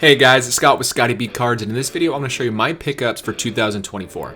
Hey guys, it's Scott with Scottie Beat Cards, and in this video I'm going to show you my pickups for 2024.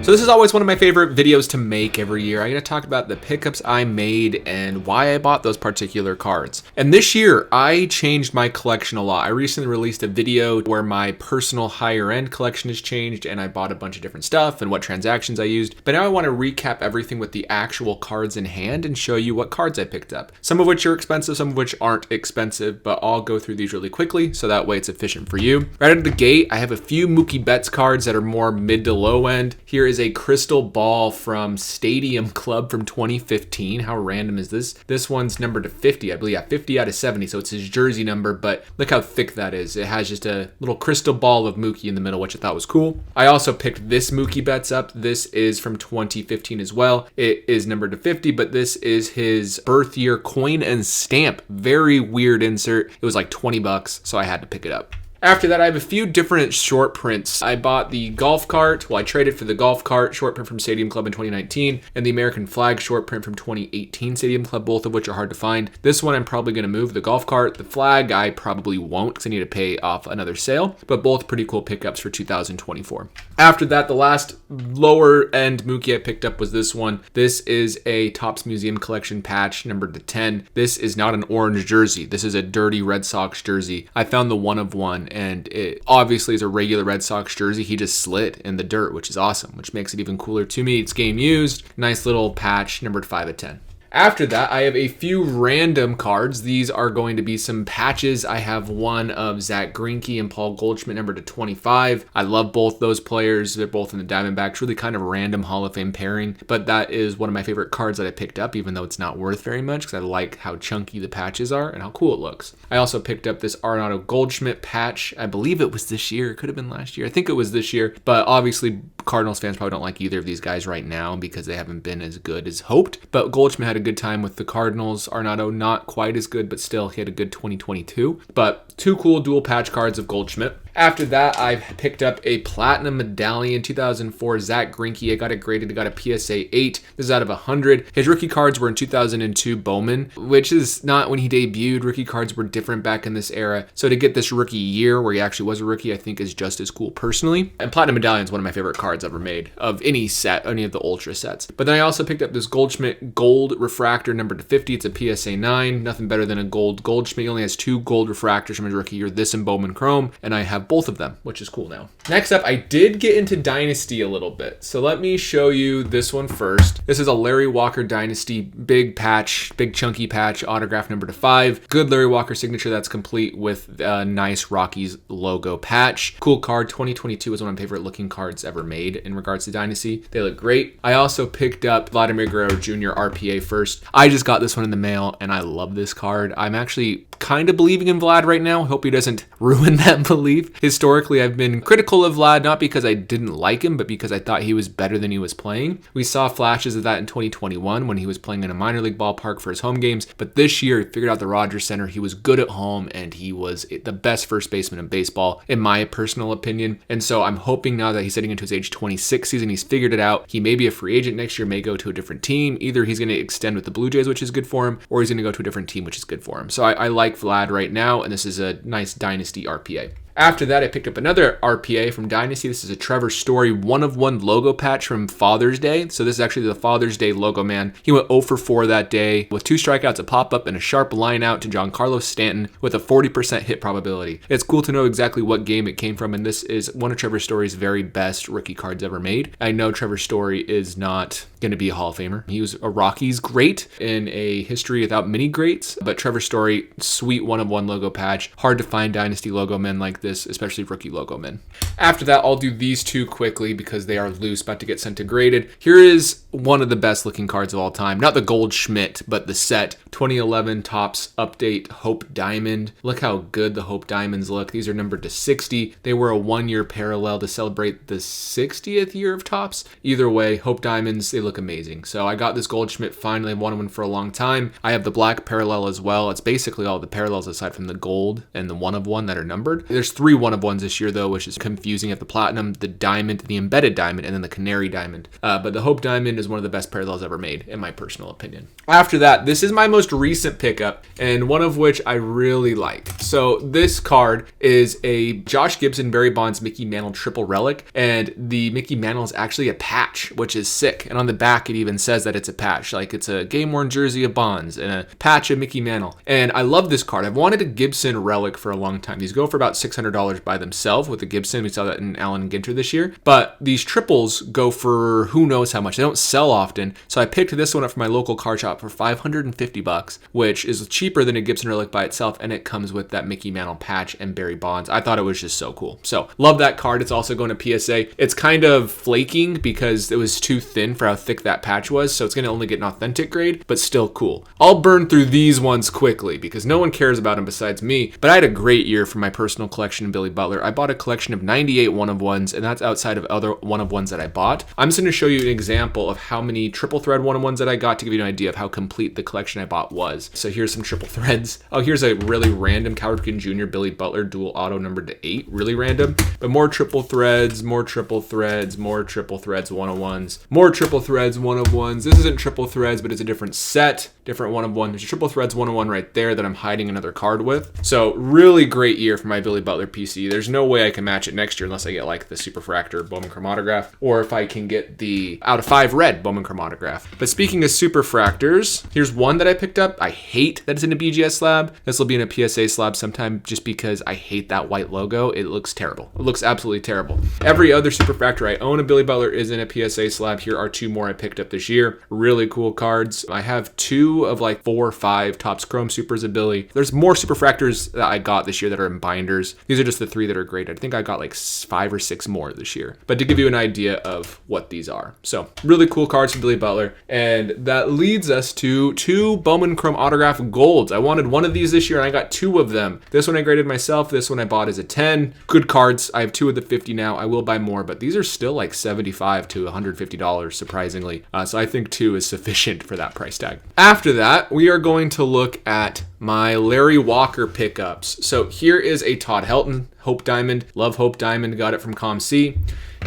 So this is always one of my favorite videos to make every year. I get to talk about the pickups I made and why I bought those particular cards. And this year, I changed my collection a lot. I recently released a video where my personal higher end collection has changed and I bought a bunch of different stuff and what transactions I used. But now I want to recap everything with the actual cards in hand and show you what cards I picked up. Some of which are expensive, some of which aren't expensive, but I'll go through these really quickly so that way it's efficient for you. Right out of the gate, I have a few Mookie Betts cards that are more mid to low end. Here is a crystal ball from Stadium Club from 2015. How random is this? This one's numbered to 50, I believe. Yeah, 50 out of 70, so it's his jersey number, but look how thick that is. It has just a little crystal ball of Mookie in the middle, which I thought was cool. I also picked this Mookie Betts up. This is from 2015 as well. It is numbered to 50, but this is his birth year coin and stamp. Very weird insert. It was like 20 bucks, so I had to pick it up. After that, I have a few different short prints. I bought the golf cart. Well, I traded for the golf cart short print from Stadium Club in 2019 and the American flag short print from 2018 Stadium Club, both of which are hard to find. This one I'm probably going to move. The golf cart, the flag, I probably won't because I need to pay off another sale, but both pretty cool pickups for 2024. After that, the last lower end Mookie I picked up was this one. This is a Topps Museum Collection patch numbered to 10. This is not an orange jersey. This is a dirty Red Sox jersey. I found the one of one, and it obviously is a regular Red Sox jersey. He just slid in the dirt, which is awesome, which makes it even cooler to me. It's game used. Nice little patch, numbered 5 of 10. After that, I have a few random cards. These are going to be some patches. I have one of Zach Greinke and Goldschmidt, numbered to 25. I love both those players. They're both in the Diamondbacks. Really kind of random Hall of Fame pairing, but that is one of my favorite cards that I picked up, even though it's not worth very much because I like how chunky the patches are and how cool it looks. I also picked up this Goldschmidt patch. I believe it was this year. It could have been last year. I think it was this year, but obviously Cardinals fans probably don't like either of these guys right now because they haven't been as good as hoped, but Goldschmidt had a good time with the Cardinals. Arenado not quite as good, but still he had a good 2022. But two cool dual patch cards of Goldschmidt. After that, I picked up a Platinum Medallion 2004 Zach Greinke. I got it graded. I got a PSA 8. This is out of 100. His rookie cards were in 2002 Bowman, which is not when he debuted. Rookie cards were different back in this era. So to get this rookie year where he actually was a rookie, I think is just as cool personally. And Platinum Medallion is one of my favorite cards ever made of any set, any of the Ultra sets. But then I also picked up this Goldschmidt Gold Refractor numbered to 50. It's a PSA 9. Nothing better than a gold Goldschmidt. He only has 2 gold refractors from his rookie year, this and Bowman Chrome, and I have both of them, which is cool now. Next up, I did get into Dynasty a little bit. So let me show you this one first. This is a Larry Walker Dynasty big patch, big chunky patch, autograph number to 5. Good Larry Walker signature that's complete with a nice Rockies logo patch. Cool card. 2022 is one of my favorite looking cards ever made in regards to Dynasty. They look great. I also picked up Vladimir Guerrero Jr. RPA first. I just got this one in the mail and I love this card. I'm actually kind of believing in Vlad right now. Hope he doesn't ruin that belief. Historically, I've been critical of Vlad, not because I didn't like him, but because I thought he was better than he was playing. We saw flashes of that in 2021 when he was playing in a minor league ballpark for his home games, but this year he figured out the Rogers Center. He was good at home and he was the best first baseman in baseball, in my personal opinion. And so I'm hoping now that he's heading into his age 26 season, he's figured it out. He may be a free agent next year, may go to a different team. Either he's going to extend with the Blue Jays, which is good for him, or he's going to go to a different team, which is good for him. So I like Vlad right now, and this is a nice Dynasty RPA. After that, I picked up another RPA from Dynasty. This is a Trevor Story 1-of-1 logo patch from Father's Day. So this is actually the Father's Day logo man. He went 0 for 4 that day with 2 strikeouts, a pop-up, and a sharp line out to Giancarlo Stanton with a 40% hit probability. It's cool to know exactly what game it came from, and this is one of Trevor Story's very best rookie cards ever made. I know Trevor Story is not going to be a Hall of Famer. He was a Rockies great in a history without many greats, but Trevor Story, sweet 1-of-1 logo patch. Hard to find Dynasty logo men like this, especially rookie logo men. After that, I'll do these two quickly because they are loose, about to get sent to graded. Here is one of the best looking cards of all time. Not the Goldschmidt, but the set. 2011 Topps Update Hope Diamond. Look how good the Hope Diamonds look. These are numbered to 60. They were a 1-year parallel to celebrate the 60th year of Topps. Either way, Hope Diamonds, they look amazing. So I got this Goldschmidt finally. I've wanted one for a long time. I have the black parallel as well. It's basically all the parallels aside from the gold and the 1-of-1 that are numbered. There's There's 3 1-of-1s this year, though, which is confusing at the Platinum, the Diamond, the Embedded Diamond, and then the Canary Diamond. But the Hope Diamond is one of the best parallels ever made, in my personal opinion. After that, this is my most recent pickup, and one of which I really like. So this card is a Josh Gibson, Barry Bonds, Mickey Mantle triple relic, and the Mickey Mantle is actually a patch, which is sick. And on the back, it even says that it's a patch, like it's a game-worn jersey of Bonds and a patch of Mickey Mantle. And I love this card. I've wanted a Gibson relic for a long time. These go for about $600 by themselves with the Gibson. We saw that in Allen and Ginter this year. But these triples go for who knows how much. They don't sell often. So I picked this one up from my local card shop for $550, which is cheaper than a Gibson relic by itself. And it comes with that Mickey Mantle patch and Barry Bonds. I thought it was just so cool. So love that card. It's also going to PSA. It's kind of flaking because it was too thin for how thick that patch was. So it's going to only get an authentic grade, but still cool. I'll burn through these ones quickly because no one cares about them besides me. But I had a great year for my personal collection of Billy Butler. I bought a collection of 98 1-of-1s, and that's outside of other 1-of-1s that I bought. I'm just going to show you an example of how many triple thread 1-of-1s that I got to give you an idea of how complete the collection I bought was. So here's some triple threads. Oh, here's a really random Cal Ripken Jr. Billy Butler dual auto numbered to 8. Really random. But more triple threads, more triple threads, more triple threads 1-of-1s, more triple threads 1-of-1s. This isn't triple threads, but it's a different set, different 1-of-1. There's a triple threads 1-of-1 right there that I'm hiding another card with. So really great year for my Billy Butler PC. There's no way I can match it next year unless I get like the Super Refractor Bowman Chrome autograph, or if I can get the out of 5 red Bowman Chrome autograph. But speaking of Super Refractors, here's one that I picked up. I hate that it's in a BGS slab. This will be in a PSA slab sometime just because I hate that white logo. It looks terrible. It looks absolutely terrible. Every other Super Refractor I own a Billy Butler is in a PSA slab. Here are 2 more I picked up this year. Really cool cards. I have 2 of like 4 or 5 Topps Chrome Supers of Billy. There's more Super Refractors that I got this year that are in binders. These are just the 3 that are great. I think I got like 5 or 6 more this year. But to give you an idea of what these are. So really cool cards from Billy Butler. And that leads us to 2 Bowman Chrome autograph golds. I wanted one of these this year and I got 2 of them. This one I graded myself. This one I bought as a 10. Good cards. I have 2 of the 50 now. I will buy more, but these are still like $75 to $150 surprisingly. So I think 2 is sufficient for that price tag. After that, we are going to look at my Larry Walker pickups. So here is a Todd Helton Hope Diamond. Love Hope Diamond. Got it from ComC.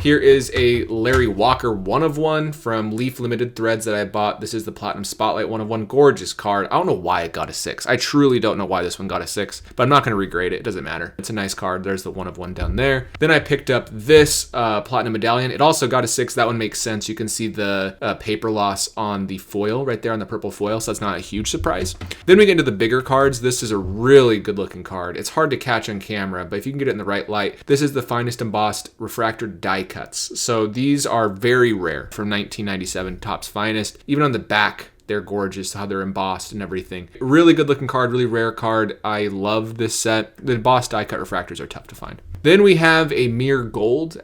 Here is a Larry Walker 1-of-1 from Leaf Limited Threads that I bought. This is the Platinum Spotlight 1-of-1. Gorgeous card. I don't know why it got a 6. I truly don't know why this one got a 6, but I'm not going to regrade it. It doesn't matter. It's a nice card. There's the 1-of-1 down there. Then I picked up this Platinum Medallion. It also got a 6. That one makes sense. You can see the paper loss on the foil right there on the purple foil, so that's not a huge surprise. Then we get into the bigger cards. This is a really good looking card. It's hard to catch on camera, but if you can get it in the right light, this is the finest embossed refractor die cuts. So these are very rare from 1997 Topps Finest. Even on the back, they're gorgeous, how they're embossed and everything. Really good looking card, really rare card. I love this set. The embossed die cut refractors are tough to find. Then we have a Mere Gold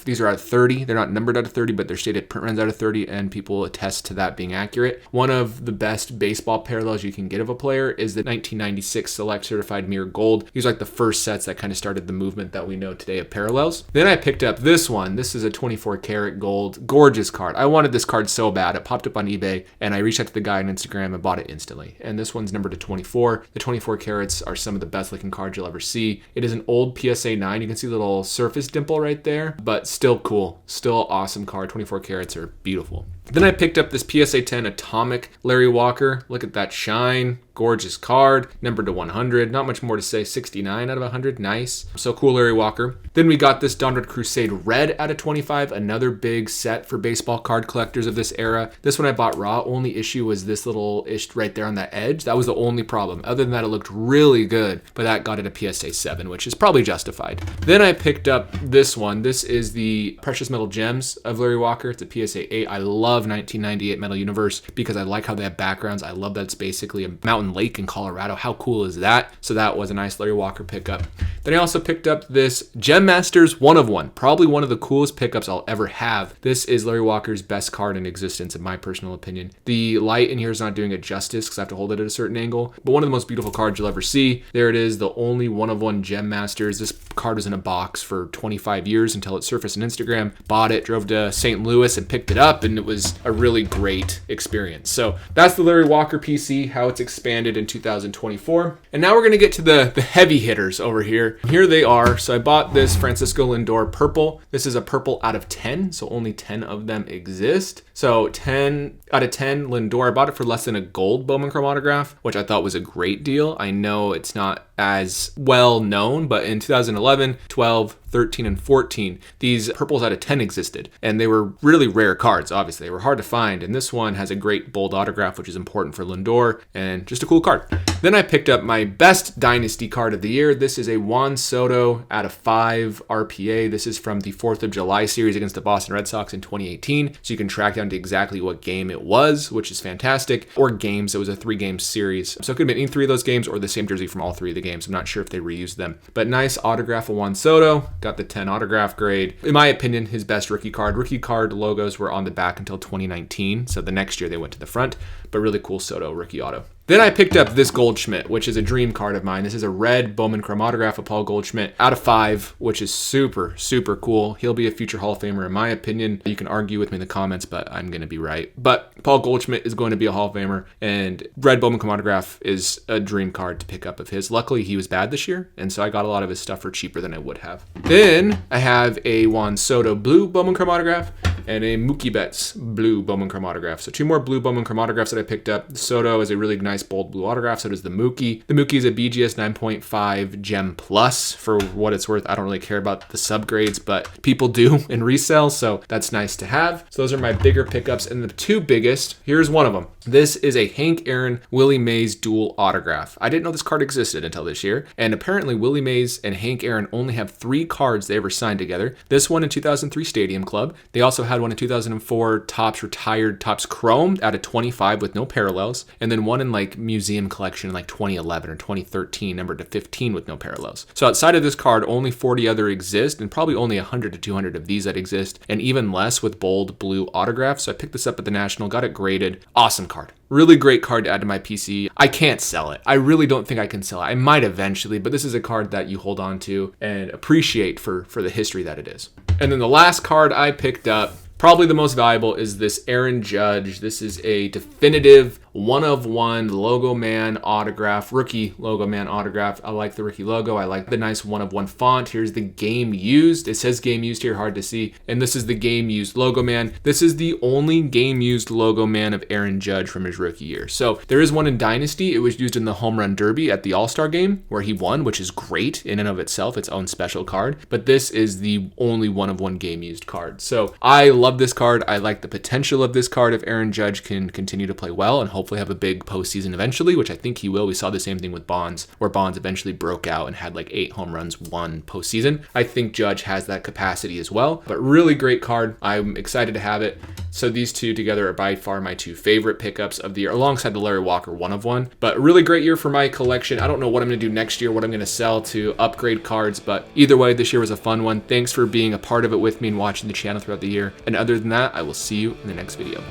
these are out of 30. They're not numbered out of 30, but they're stated print runs out of 30, and people attest to that being accurate. One of the best baseball parallels you can get of a player is the 1996 Select Certified Mere Gold. These are like the first sets that kind of started the movement that we know today of parallels. Then I picked up this one. This is a 24 karat gold. Gorgeous card. I wanted this card so bad. It popped up on eBay, and I reached out to the guy on Instagram and bought it instantly. And this one's numbered to 24. The 24 carats are some of the best looking cards you'll ever see. It is an old PSA 9. You can see the little surface dimple right there, but still cool. Still awesome card. 24 carats are beautiful. Then I picked up this PSA 10 Atomic Larry Walker. Look at that shine. Gorgeous card. Numbered to 100. Not much more to say. 69 out of 100. Nice. So cool Larry Walker. Then we got this Donruss Crusade Red out of 25. Another big set for baseball card collectors of this era. This one I bought raw. Only issue was this little ish right there on that edge. That was the only problem. Other than that, it looked really good. But that got it a PSA 7, which is probably justified. Then I picked up this one. This is the Precious Metal Gems of Larry Walker. It's a PSA 8. I love 1998 Metal Universe because I like how they have backgrounds. I love that it's basically a mountain lake in Colorado. How cool is that? So that was a nice Larry Walker pickup. Then I also picked up this Gem Masters 1-of-1. Probably one of the coolest pickups I'll ever have. This is Larry Walker's best card in existence, in my personal opinion. The light in here is not doing it justice because I have to hold it at a certain angle, but one of the most beautiful cards you'll ever see. There it is, the only 1-of-1 Gem Masters. This card was in a box for 25 years until it surfaced on Instagram. Bought it, drove to St. Louis and picked it up, and it was was a really great experience. So that's the Larry Walker PC, how it's expanded in 2024. And now we're going to get to the heavy hitters over here. Here they are. So I bought this Francisco Lindor purple. This is a purple out of 10, so only 10 of them exist. So 10 out of 10 Lindor. I bought it for less than a gold Bowman Chrome autograph, which I thought was a great deal. I know it's not as well known, but in 2011, 12, 13, and 14, these purples out of 10 existed, and they were really rare cards. Obviously, they were hard to find, and this one has a great bold autograph, which is important for Lindor, and just a cool card. Then I picked up my best Dynasty card of the year. This is a Juan Soto out of 5 RPA. This is from the 4th of July series against the Boston Red Sox in 2018, so you can track down to exactly what game it was, which is fantastic, or games. It was a 3-game series, so it could have been any 3 of those games or the same jersey from all 3 of the games. I'm not sure if they reused them, but nice autograph of Juan Soto. Got the 10 autograph grade. In my opinion, his best rookie card. Rookie card logos were on the back until 2019, so the next year they went to the front, but really cool Soto rookie auto. Then I picked up this Goldschmidt, which is a dream card of mine. This is a red Bowman Chrome autograph of Paul Goldschmidt out of 5, which is super, super cool. He'll be a future Hall of Famer in my opinion. You can argue with me in the comments, but I'm going to be right. But Paul Goldschmidt is going to be a Hall of Famer, and red Bowman Chrome autograph is a dream card to pick up of his. Luckily, he was bad this year, and so I got a lot of his stuff for cheaper than I would have. Then I have a Juan Soto blue Bowman Chrome autograph and a Mookie Betts blue Bowman Chrome autograph. So 2 more blue Bowman Chrome autographs that I picked up. The Soto is a really nice bold blue autograph. So does the Mookie. The Mookie is a BGS 9.5 Gem Plus. For what it's worth, I don't really care about the subgrades, but people do in resale, so that's nice to have. So those are my bigger pickups, and the 2 biggest, here's one of them. This is a Hank Aaron Willie Mays dual autograph. I didn't know this card existed until this year, and apparently Willie Mays and Hank Aaron only have 3 cards they ever signed together. This one in 2003 Stadium Club. They also had one in 2004 Topps Retired Topps Chrome out of 25 with no parallels, and then one in like Museum Collection in like 2011 or 2013 numbered to 15 with no parallels. So outside of this card, only 40 other exist, and probably only 100 to 200 of these that exist, and even less with bold blue autographs. So I picked this up at the National, got it graded. Awesome card. Really great card to add to my PC. I can't sell it. I really don't think I can sell it. I might eventually, but this is a card that you hold on to and appreciate for the history that it is. And then the last card I picked up, probably the most valuable, is this Aaron Judge. This is a definitive 1-of-1 Logo Man autograph, rookie Logo Man autograph. I like the rookie logo. I like the nice 1-of-1 font. Here's the game used. It says game used here, hard to see. And this is the game used Logo Man. This is the only game used Logo Man of Aaron Judge from his rookie year. So there is one in Dynasty. It was used in the Home Run Derby at the All-Star game where he won, which is great in and of itself, its own special card. But this is the only 1-of-1 game used card. So I love this card. I like the potential of this card if Aaron Judge can continue to play well and hopefully have a big postseason eventually, which I think he will. We saw the same thing with Bonds, where Bonds eventually broke out and had like 8 home runs, 1 postseason. I think Judge has that capacity as well, but really great card. I'm excited to have it. So these 2 together are by far my 2 favorite pickups of the year, alongside the Larry Walker 1-of-1. But really great year for my collection. I don't know what I'm going to do next year, what I'm going to sell to upgrade cards, but either way, this year was a fun one. Thanks for being a part of it with me and watching the channel throughout the year. And other than that, I will see you in the next video.